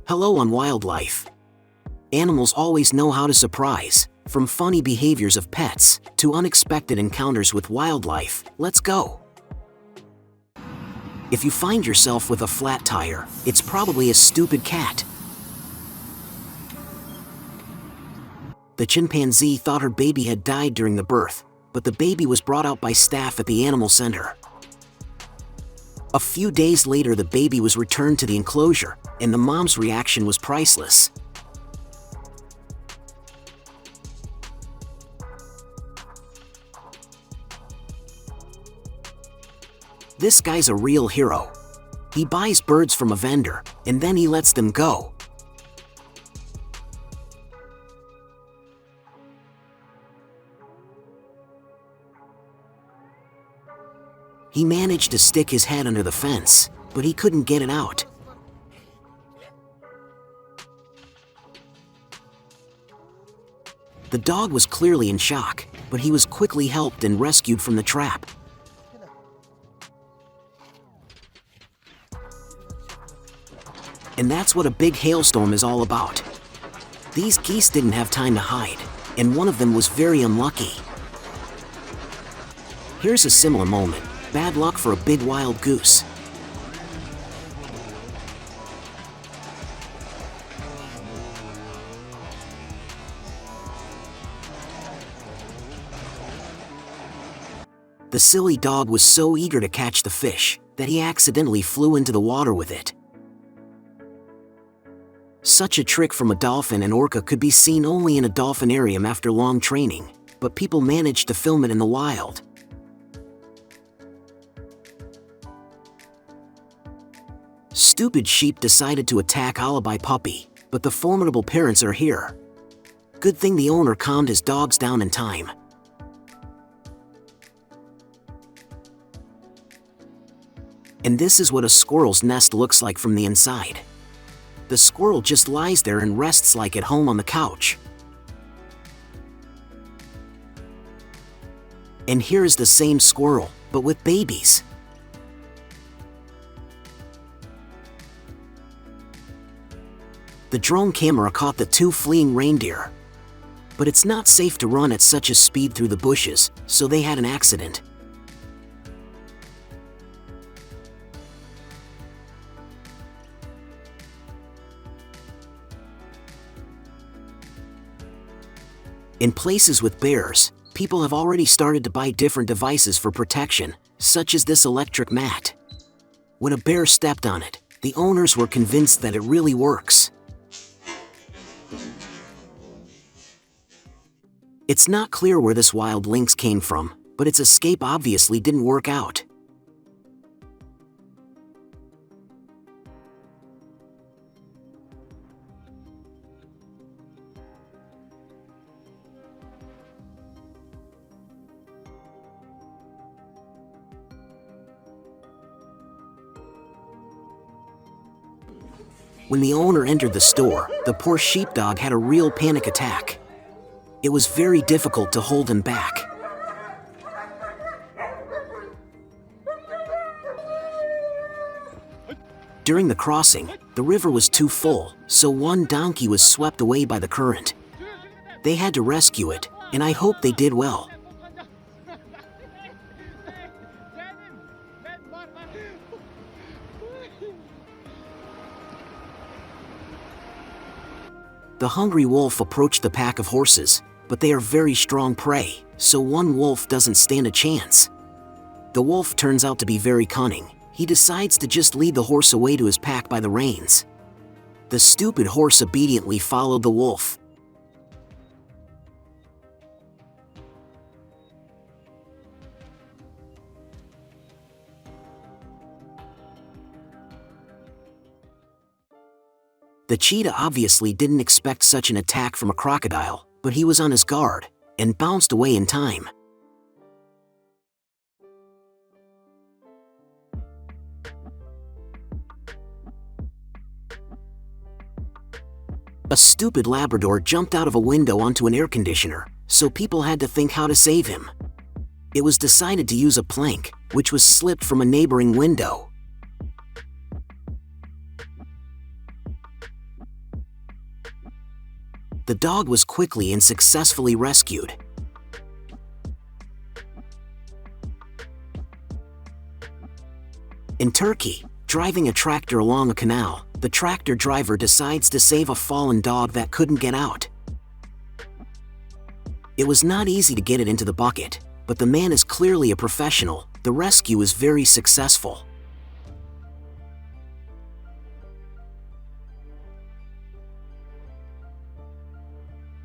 Hello on Wildlife. Animals always know how to surprise, from funny behaviors of pets to unexpected encounters with wildlife. Let's go. If you find yourself with a flat tire, it's probably a stupid cat. The chimpanzee thought her baby had died during the birth, but the baby was brought out by staff at the animal center. A few days later, the baby was returned to the enclosure, and the mom's reaction was priceless. This guy's a real hero. He buys birds from a vendor, and then he lets them go. He managed to stick his head under the fence, but he couldn't get it out. The dog was clearly in shock, but he was quickly helped and rescued from the trap. And that's what a big hailstorm is all about. These geese didn't have time to hide, and one of them was very unlucky. Here's a similar moment. Bad luck for a big wild goose. The silly dog was so eager to catch the fish that he accidentally flew into the water with it. Such a trick from a dolphin and orca could be seen only in a dolphinarium after long training, but people managed to film it in the wild. Stupid sheep decided to attack Alibi Puppy, but the formidable parents are here. Good thing the owner calmed his dogs down in time. And this is what a squirrel's nest looks like from the inside. The squirrel just lies there and rests like at home on the couch. And here is the same squirrel, but with babies. The drone camera caught the two fleeing reindeer. But it's not safe to run at such a speed through the bushes, so they had an accident. In places with bears, people have already started to buy different devices for protection, such as this electric mat. When a bear stepped on it, the owners were convinced that it really works. It's not clear where this wild lynx came from, but its escape obviously didn't work out. When the owner entered the store, the poor sheepdog had a real panic attack. It was very difficult to hold him back. During the crossing, the river was too full, so one donkey was swept away by the current. They had to rescue it, and I hope they did well. The hungry wolf approached the pack of horses, but they are very strong prey, so one wolf doesn't stand a chance. The wolf turns out to be very cunning. He decides to just lead the horse away to his pack by the reins. The stupid horse obediently followed the wolf. The cheetah obviously didn't expect such an attack from a crocodile, but he was on his guard and bounced away in time. A stupid Labrador jumped out of a window onto an air conditioner, so people had to think how to save him. It was decided to use a plank, which was slipped from a neighboring window. The dog was quickly and successfully rescued. In Turkey, driving a tractor along a canal, the tractor driver decides to save a fallen dog that couldn't get out. It was not easy to get it into the bucket, but the man is clearly a professional. The rescue is very successful.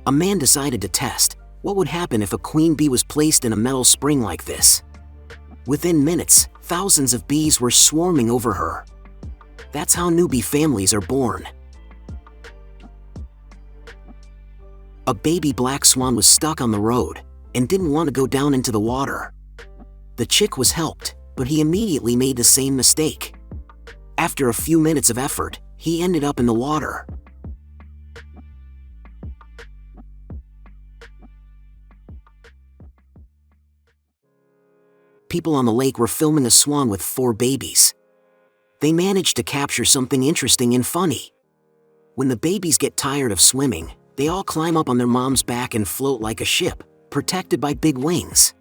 A man decided to test what would happen if a queen bee was placed in a metal spring like this. Within minutes, thousands of bees were swarming over her. That's how new bee families are born. A baby black swan was stuck on the road and didn't want to go down into the water. The chick was helped, but he immediately made the same mistake. After a few minutes of effort, he ended up in the water. People on the lake were filming a swan with 4 babies. They managed to capture something interesting and funny. When the babies get tired of swimming, they all climb up on their mom's back and float like a ship, protected by big wings.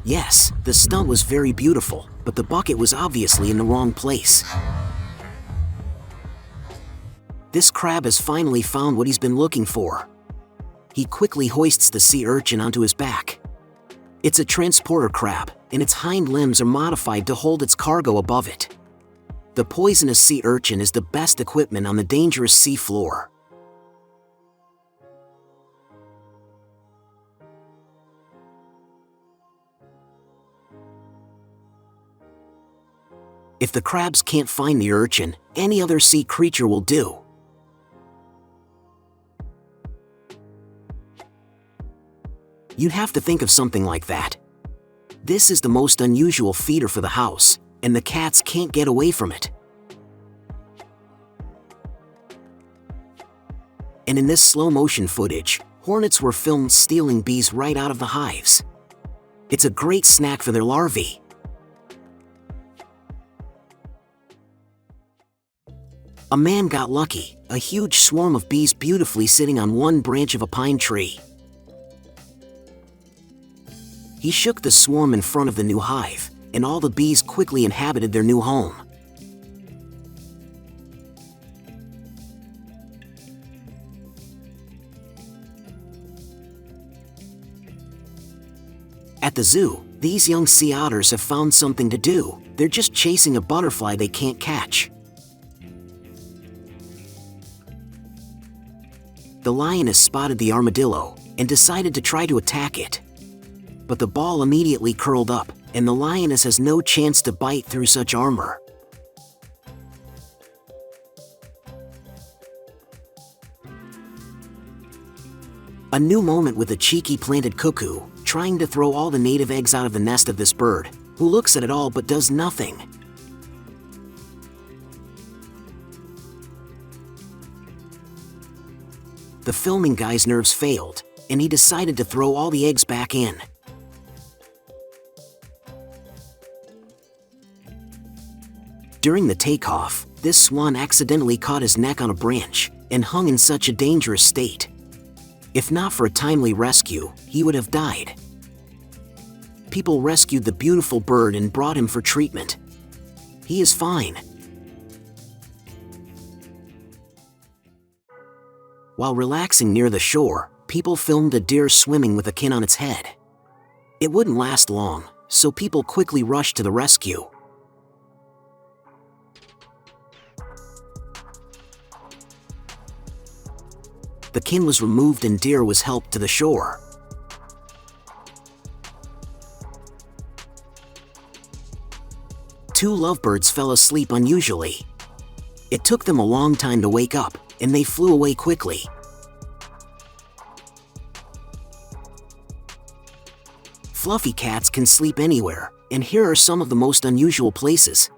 Yes, the stunt was very beautiful, but the bucket was obviously in the wrong place. This crab has finally found what he's been looking for. He quickly hoists the sea urchin onto his back. It's a transporter crab, and its hind limbs are modified to hold its cargo above it. The poisonous sea urchin is the best equipment on the dangerous sea floor. If the crabs can't find the urchin, any other sea creature will do. You'd have to think of something like that. This is the most unusual feeder for the house, and the cats can't get away from it. And in this slow-motion footage, hornets were filmed stealing bees right out of the hives. It's a great snack for their larvae. A man got lucky, a huge swarm of bees beautifully sitting on one branch of a pine tree. He shook the swarm in front of the new hive, and all the bees quickly inhabited their new home. At the zoo, these young sea otters have found something to do. They're just chasing a butterfly they can't catch. The lioness spotted the armadillo and decided to try to attack it. But the ball immediately curled up, and the lioness has no chance to bite through such armor. A new moment with a cheeky planted cuckoo, trying to throw all the native eggs out of the nest of this bird, who looks at it all but does nothing. The filming guy's nerves failed, and he decided to throw all the eggs back in. During the takeoff, this swan accidentally caught his neck on a branch and hung in such a dangerous state. If not for a timely rescue, he would have died. People rescued the beautiful bird and brought him for treatment. He is fine. While relaxing near the shore, people filmed a deer swimming with a kin on its head. It wouldn't last long, so people quickly rushed to the rescue. The kin was removed and deer was helped to the shore. Two lovebirds fell asleep unusually. It took them a long time to wake up, and they flew away quickly. Fluffy cats can sleep anywhere, and here are some of the most unusual places.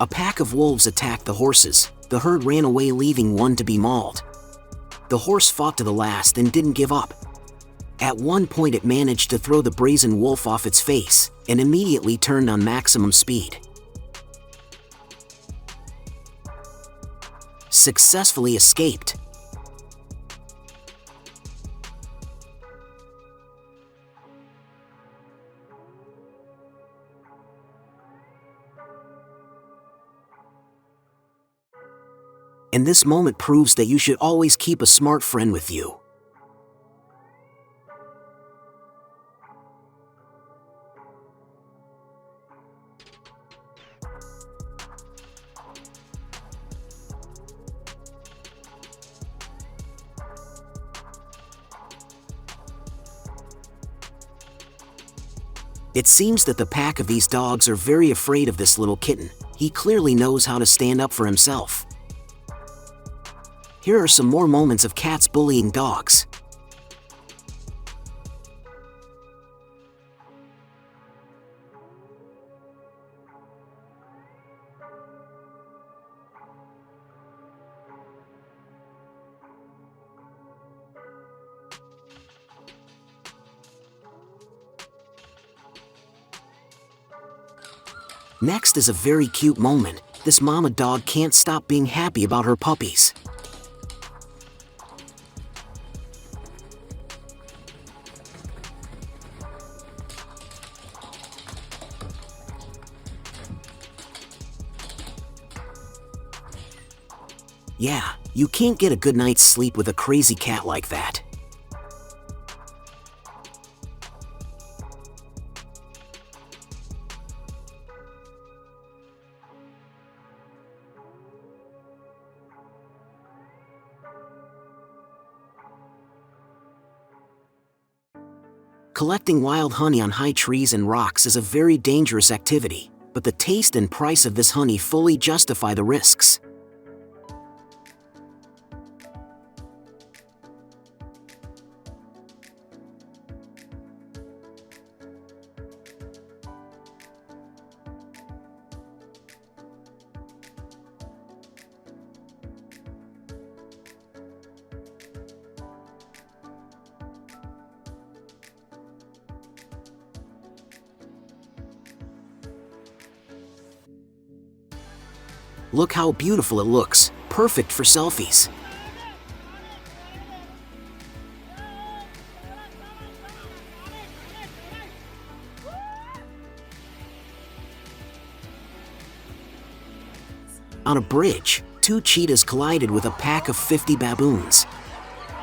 A pack of wolves attacked the horses. The herd ran away, leaving one to be mauled. The horse fought to the last and didn't give up. At one point it managed to throw the brazen wolf off its face, and immediately turned on maximum speed. Successfully escaped. And this moment proves that you should always keep a smart friend with you. It seems that the pack of these dogs are very afraid of this little kitten. He clearly knows how to stand up for himself. Here are some more moments of cats bullying dogs. Next is a very cute moment. This mama dog can't stop being happy about her puppies. Yeah, you can't get a good night's sleep with a crazy cat like that. Collecting wild honey on high trees and rocks is a very dangerous activity, but the taste and price of this honey fully justify the risks. Look how beautiful it looks, perfect for selfies. On a bridge, two cheetahs collided with a pack of 50 baboons.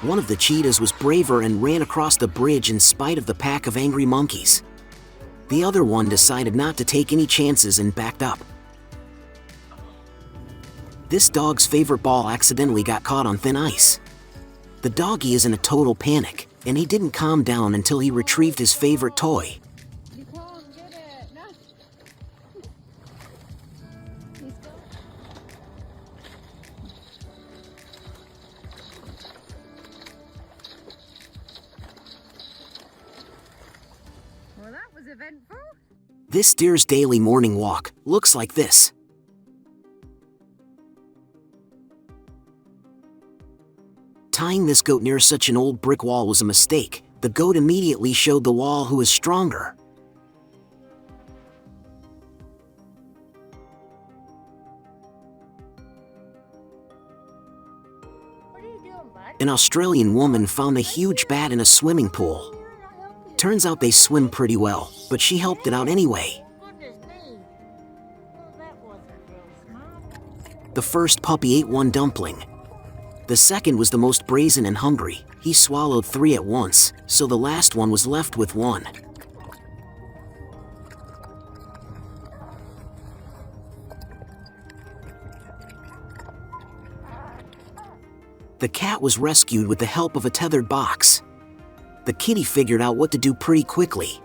One of the cheetahs was braver and ran across the bridge in spite of the pack of angry monkeys. The other one decided not to take any chances and backed up. This dog's favorite ball accidentally got caught on thin ice. The doggy is in a total panic, and he didn't calm down until he retrieved his favorite toy. Well, that was eventful. This deer's daily morning walk looks like this. Tying this goat near such an old brick wall was a mistake. The goat immediately showed the wall who is stronger. What are you doing, bud? An Australian woman found a huge bat in a swimming pool. Turns out they swim pretty well, but she helped it out anyway. Goodness me. Well, that wasn't real smart. The first puppy ate one dumpling. The second was the most brazen and hungry. He swallowed 3 at once, so the last one was left with 1. The cat was rescued with the help of a tethered box. The kitty figured out what to do pretty quickly.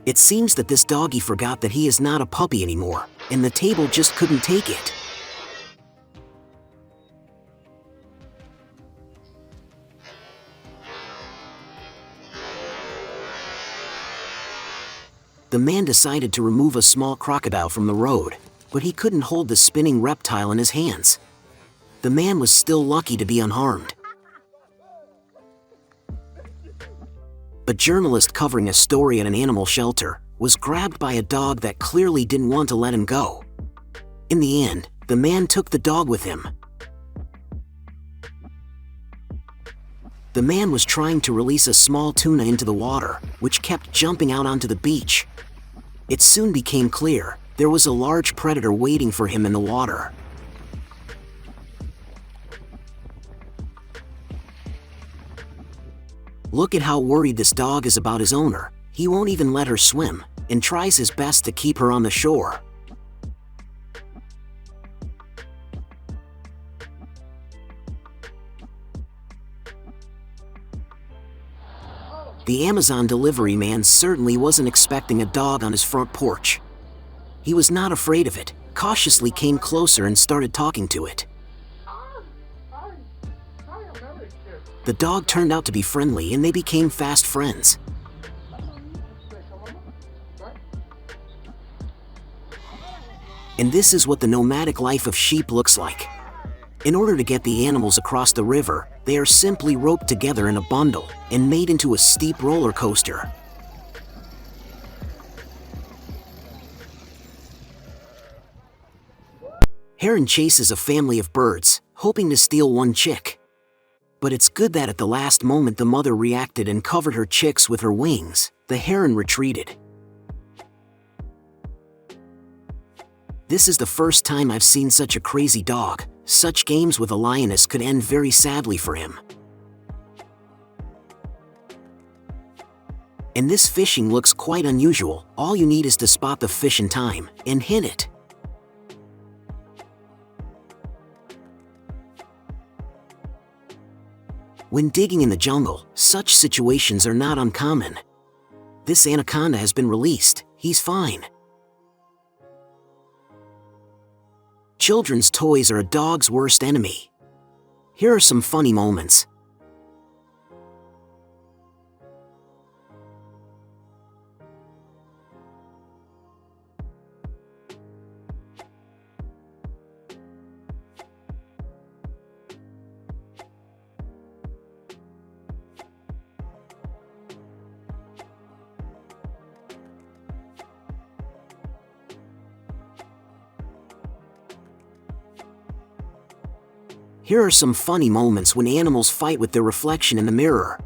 It seems that this doggy forgot that he is not a puppy anymore, and the table just couldn't take it. The man decided to remove a small crocodile from the road, but he couldn't hold the spinning reptile in his hands. The man was still lucky to be unharmed. A journalist covering a story at an animal shelter was grabbed by a dog that clearly didn't want to let him go. In the end, the man took the dog with him. The man was trying to release a small tuna into the water, which kept jumping out onto the beach. It soon became clear there was a large predator waiting for him in the water. Look at how worried this dog is about his owner. He won't even let her swim, and tries his best to keep her on the shore. The Amazon delivery man certainly wasn't expecting a dog on his front porch. He was not afraid of it, cautiously came closer and started talking to it. The dog turned out to be friendly and they became fast friends. And this is what the nomadic life of sheep looks like. In order to get the animals across the river, they are simply roped together in a bundle and made into a steep roller coaster. Heron chases a family of birds, hoping to steal one chick. But it's good that at the last moment the mother reacted and covered her chicks with her wings. The heron retreated. This is the first time I've seen such a crazy dog. Such games with a lioness could end very sadly for him. And this fishing looks quite unusual. All you need is to spot the fish in time and hit it. When digging in the jungle, such situations are not uncommon. This anaconda has been released. He's fine. Children's toys are a dog's worst enemy. Here are some funny moments. Here are some funny moments when animals fight with their reflection in the mirror.